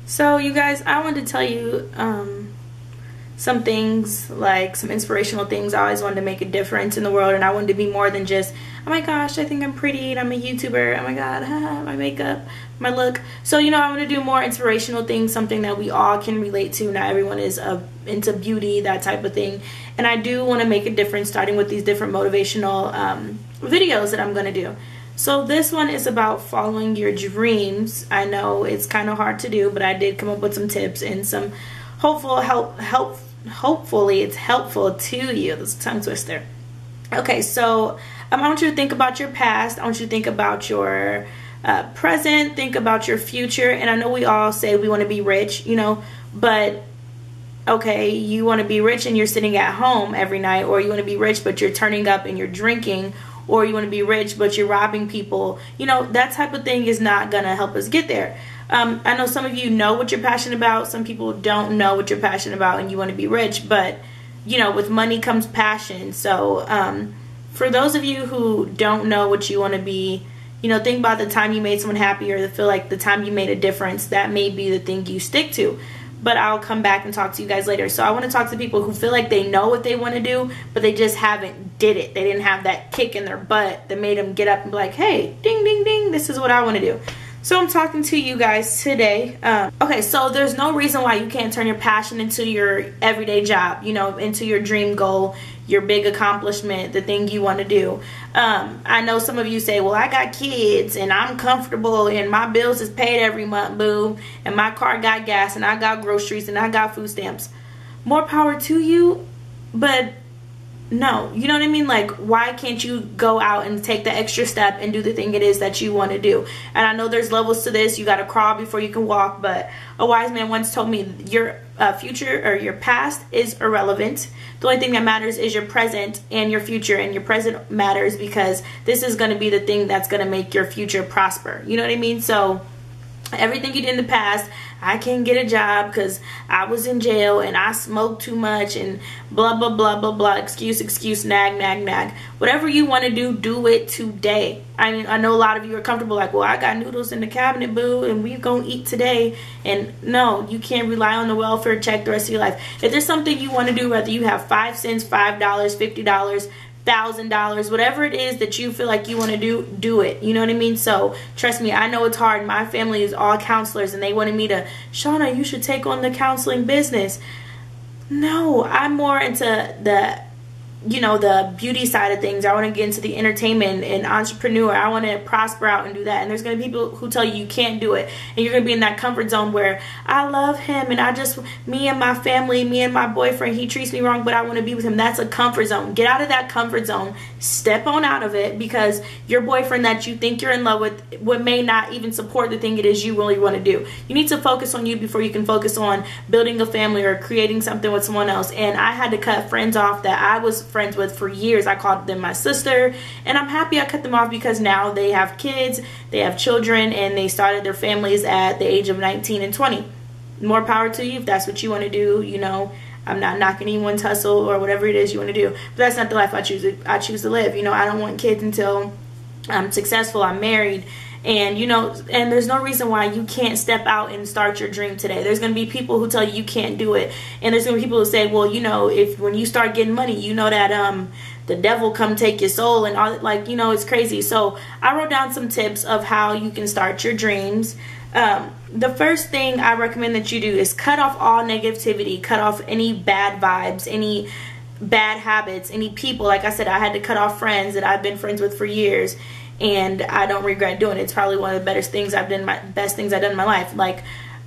So you guys, I wanted to tell you some things, like some inspirational things. I always wanted to make a difference in the world, and I wanted to be more than just, oh my gosh, I think I'm pretty and I'm a YouTuber, oh my god, my makeup, my look. So I want to do more inspirational things, something that we all can relate to. Not everyone is into beauty, that type of thing, and I do want to make a difference, starting with these different motivational videos that I'm going to do. So this one is about following your dreams. I know it's kind of hard to do, but I did come up with some tips and some hopefully it's helpful to you. This is a tongue twister. Okay, so I want you to think about your past. I want you to think about your present, think about your future. And I know we all say we want to be rich, but okay, you want to be rich and you're sitting at home every night, or you want to be rich but you're turning up and you're drinking, or you want to be rich but you're robbing people. That type of thing is not gonna help us get there. I know some of you know what you're passionate about. Some people don't know what you're passionate about and you want to be rich, but with money comes passion. So for those of you who don't know what you want to be, think about the time you made someone happy, or feel like the time you made a difference. That may be the thing you stick to. But I'll come back and talk to you guys later. So I want to talk to people who feel like they know what they want to do, but they just haven't did it. They didn't have that kick in their butt that made them get up and be like, hey, ding, ding, ding, this is what I want to do. So I'm talking to you guys today. Okay, so there's no reason why you can't turn your passion into your everyday job, into your dream goal, your big accomplishment, the thing you want to do. I know some of you say, well, I got kids and I'm comfortable and my bills is paid every month, boo, and my car got gas and I got groceries and I got food stamps. More power to you, but no, you know what I mean? Like, why can't you go out and take the extra step and do the thing it is that you want to do? And I know there's levels to this. You got to crawl before you can walk, but a wise man once told me your future or your past is irrelevant. The only thing that matters is your present and your future, and your present matters because this is going to be the thing that's going to make your future prosper. You know what I mean? So everything you did in the past, I can't get a job because I was in jail and I smoked too much and blah, blah, blah, blah, blah, excuse, nag, nag, nag. Whatever you want to do it today. I mean, I know a lot of you are comfortable like, well, I got noodles in the cabinet, boo, and we gonna eat today. And no, you can't rely on the welfare check the rest of your life. If there's something you want to do, whether you have 5 cents, $5, $50, $1,000, whatever it is that you feel like you want to do it. You know what I mean? So trust me, I know it's hard. My family is all counselors and they wanted me to, Shauna, you should take on the counseling business. No, I'm more into the beauty side of things. I want to get into the entertainment and entrepreneur. I want to prosper out and do that. And there's going to be people who tell you can't do it. And you're going to be in that comfort zone where I love him and me and my family, me and my boyfriend, he treats me wrong, but I want to be with him. That's a comfort zone. Get out of that comfort zone. Step on out of it, because your boyfriend that you think you're in love with may not even support the thing it is you really want to do. You need to focus on you before you can focus on building a family or creating something with someone else. And I had to cut friends off that I was friends with for years. I called them my sister, and I'm happy I cut them off because now they have kids, they have children, and they started their families at the age of 19 and 20. More power to you if that's what you want to do. I'm not knocking anyone's hustle or whatever it is you want to do, but that's not the life I choose to live. I don't want kids until I'm successful, I'm married. And and there's no reason why you can't step out and start your dream today. There's going to be people who tell you can't do it, and there's going to be people who say, well, if when you start getting money, that the devil come take your soul and all, it's crazy. So I wrote down some tips of how you can start your dreams. The first thing I recommend that you do is cut off all negativity, cut off any bad vibes, any bad habits, any people. Like I said, I had to cut off friends that I've been friends with for years, and I don't regret doing it. It's probably one of the best things I've done in my life. Like,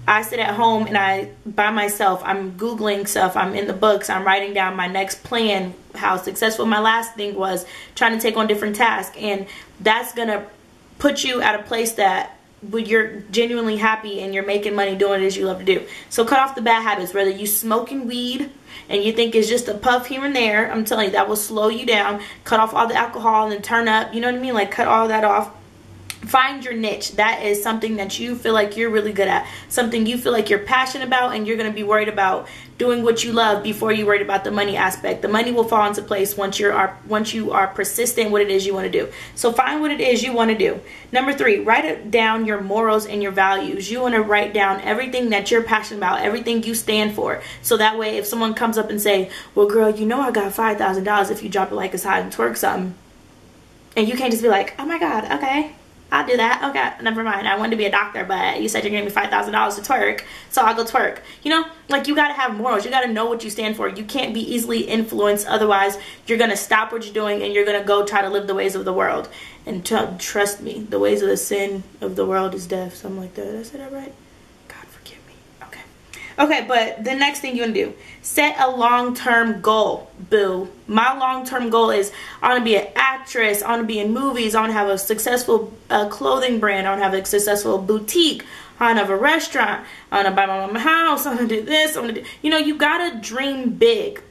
I sit at home and by myself, I'm Googling stuff, I'm in the books, I'm writing down my next plan, how successful my last thing was, trying to take on different tasks. And that's gonna put you at a place that when you're genuinely happy and you're making money doing it as you love to do. So cut off the bad habits, whether you smoking weed and you think it's just a puff here and there. I'm telling you, that will slow you down. Cut off all the alcohol and then turn up, you know what I mean? Like, cut all that off. Find your niche. That is something that you feel like you're really good at, something you feel like you're passionate about, and you're going to be worried about doing what you love before you're worried about the money aspect. The money will fall into place once you are persistent what it is you want to do. So find what it is you want to do. Number 3, write down your morals and your values. You want to write down everything that you're passionate about, everything you stand for. So that way, if someone comes up and say, well, girl, you know I got $5,000 if you drop it like it's hot and twerk something. And you can't just be like, oh my God, okay, I'll do that. Okay, never mind. I wanted to be a doctor, but you said you're giving me $5,000 to twerk, so I'll go twerk. You know, like, you got to have morals. You got to know what you stand for. You can't be easily influenced. Otherwise, you're going to stop what you're doing and you're going to go try to live the ways of the world. And trust me, the ways of the sin of the world is death. Something like that. Did I say that right? God forgive me. Okay. Okay, but the next thing you want to do, set a long-term goal. Boo. My long-term goal is I want to be an actress. I want to be in movies. I want to have a successful clothing brand. I want to have a successful boutique. I want to have a restaurant. I want to buy my mom a house. I want to do this. I want to do, you know, you got to dream big.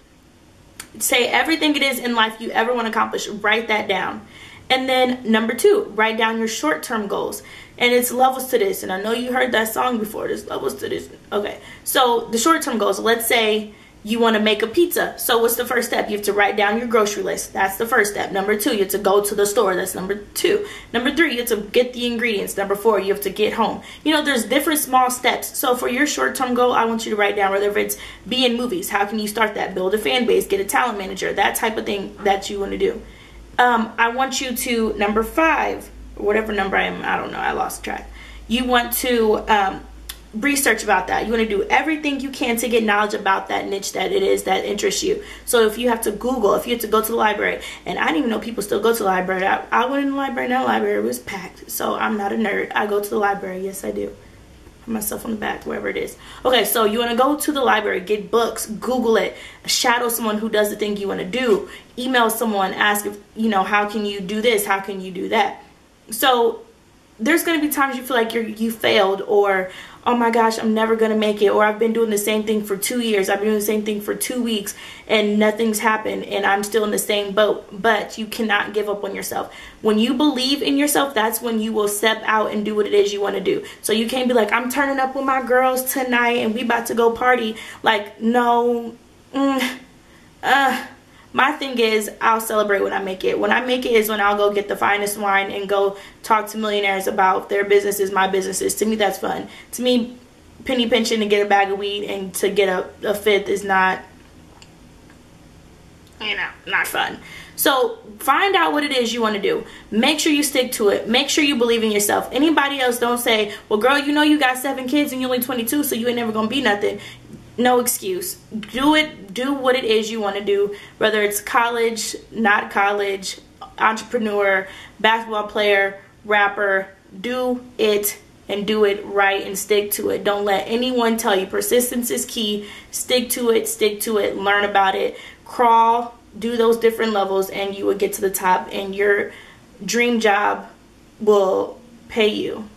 Say everything it is in life you ever want to accomplish. Write that down. And then number 2, write down your short-term goals. And it's levels to this. And I know you heard that song before. There's levels to this. Okay. So the short-term goals, let's say you want to make a pizza. So what's the first step? You have to write down your grocery list. That's the first step. Number 2, you have to go to the store. That's number 2. Number 3, you have to get the ingredients. Number 4, you have to get home. You know, there's different small steps. So for your short-term goal, I want you to write down whether it's be in movies. How can you start that? Build a fan base. Get a talent manager. That type of thing that you want to do. I want you to, number 5, whatever number I am, I don't know, I lost track. You want to research about that. You want to do everything you can to get knowledge about that niche that it is that interests you. So if you have to Google, if you have to go to the library, and I didn't even know people still go to the library. I went in the library, and that library was packed. So I'm not a nerd. I go to the library. Yes, I do. Put myself on the back, wherever it is. Okay, so you want to go to the library, get books, Google it, shadow someone who does the thing you want to do, email someone, ask if, you know, how can you do this, how can you do that. So there's going to be times you feel like you failed, or oh my gosh, I'm never going to make it, or I've been doing the same thing for 2 years, I've been doing the same thing for 2 weeks, and nothing's happened, and I'm still in the same boat. But you cannot give up on yourself. When you believe in yourself, that's when you will step out and do what it is you want to do. So you can't be like, I'm turning up with my girls tonight, and we about to go party. Like, no, my thing is, I'll celebrate when I make it. When I make it is when I'll go get the finest wine and go talk to millionaires about their businesses, my businesses. To me, that's fun. To me, penny pinching to get a bag of weed and to get a fifth is not, you know, not fun. So find out what it is you want to do. Make sure you stick to it. Make sure you believe in yourself. Anybody else, don't say, well, girl, you know you got 7 kids and you're only 22, so you ain't never going to be nothing. No excuse. Do it. Do what it is you want to do, whether it's college, not college, entrepreneur, basketball player, rapper. Do it and do it right and stick to it. Don't let anyone tell you. Persistence is key. Stick to it. Stick to it. Learn about it. Crawl. Do those different levels and you will get to the top, and your dream job will pay you.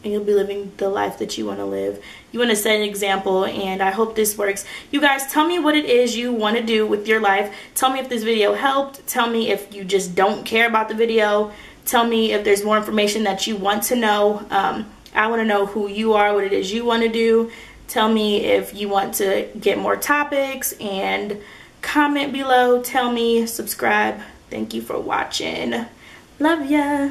And you'll be living the life that you want to live. You want to set an example, and I hope this works. You guys, tell me what it is you want to do with your life. Tell me if this video helped. Tell me if you just don't care about the video. Tell me if there's more information that you want to know. I want to know who you are, what it is you want to do. Tell me if you want to get more topics, and comment below. Tell me, subscribe. Thank you for watching. Love ya.